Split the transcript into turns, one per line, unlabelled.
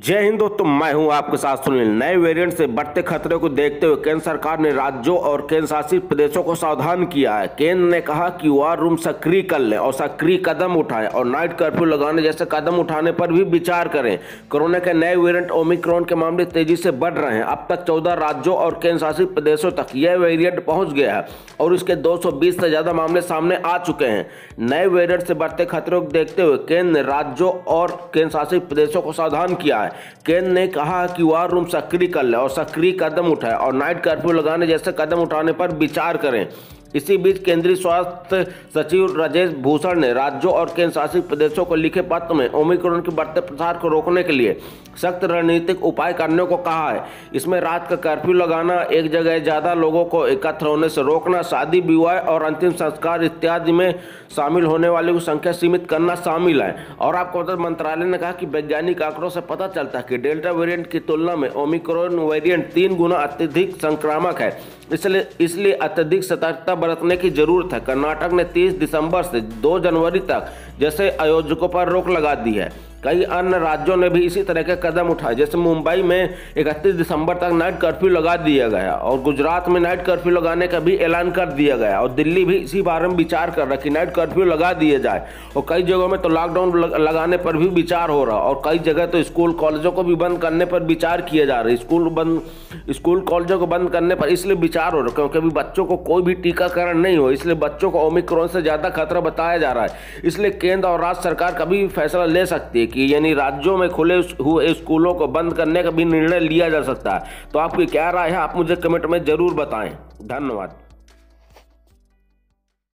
जय हिंद दोस्तों, मैं हूं आपके साथ सुनील। नए वेरिएंट से बढ़ते खतरे को देखते हुए केंद्र सरकार ने राज्यों और केंद्र शासित प्रदेशों को सावधान किया है। केंद्र ने कहा कि वॉर रूम सक्रिय कर लें और सक्रिय कदम उठाएं और नाइट कर्फ्यू लगाने जैसे कदम उठाने पर भी विचार करें। कोरोना के नए वेरिएंट ओमिक्रॉन के मामले तेजी से बढ़ रहे हैं। अब तक 14 राज्यों और केंद्र शासित प्रदेशों तक यह वेरिएंट पहुंच गया है और इसके 220 से ज्यादा मामले सामने आ चुके हैं। नए वेरिएंट से बढ़ते खतरों को देखते हुए केंद्र ने राज्यों और केंद्र शासित प्रदेशों को सावधान किया है। केंद्र ने कहा कि वॉर रूम सक्रिय कर ले और सक्रिय कदम उठाए और नाइट कर्फ्यू लगाने जैसे कदम उठाने पर विचार करें। इसी बीच केंद्रीय स्वास्थ्य सचिव राजेश भूषण ने राज्यों और केंद्र शासित प्रदेशों को लिखे पत्र में ओमिक्रॉन के बढ़ते प्रसार को रोकने के लिए सख्त रणनीतिक उपाय करने को कहा है। इसमें रात का कर्फ्यू लगाना, एक जगह ज्यादा लोगों को एकत्र होने से रोकना, शादी विवाह और अंतिम संस्कार इत्यादि में शामिल होने वालों की संख्या सीमित करना शामिल है। और आपको बता, मंत्रालय ने कहा कि वैज्ञानिक आंकड़ों से पता चलता है कि डेल्टा वेरिएंट की तुलना में ओमिक्रॉन वेरिएंट 3 गुना अत्यधिक संक्रामक है। इसलिए अत्यधिक सतर्कता बरतने की जरूरत है। कर्नाटक ने 30 दिसंबर से 2 जनवरी तक जैसे आयोजकों पर रोक लगा दी है। कई अन्य राज्यों ने भी इसी तरह के कदम उठाए। जैसे मुंबई में 31 दिसंबर तक नाइट कर्फ्यू लगा दिया गया और गुजरात में नाइट कर्फ्यू लगाने का भी ऐलान कर दिया गया और दिल्ली भी इसी बारे में विचार कर रहा है कि नाइट कर्फ्यू लगा दिया जाए। और कई जगहों में तो लॉकडाउन लगाने पर भी विचार हो रहा और कई जगह तो स्कूल कॉलेजों को भी बंद करने पर विचार किया जा रहा है। स्कूल कॉलेजों को बंद करने पर इसलिए विचार हो रहा है क्योंकि अभी बच्चों को कोई भी टीकाकरण नहीं हो, इसलिए बच्चों को ओमिक्रॉन से ज्यादा खतरा बताया जा रहा है। इसलिए केंद्र और राज्य सरकार कभी भी फैसला ले सकती है कि यानी राज्यों में खुले हुए स्कूलों को बंद करने का भी निर्णय लिया जा सकता है। तो आपकी क्या राय है, आप मुझे कमेंट में जरूर बताएं। धन्यवाद।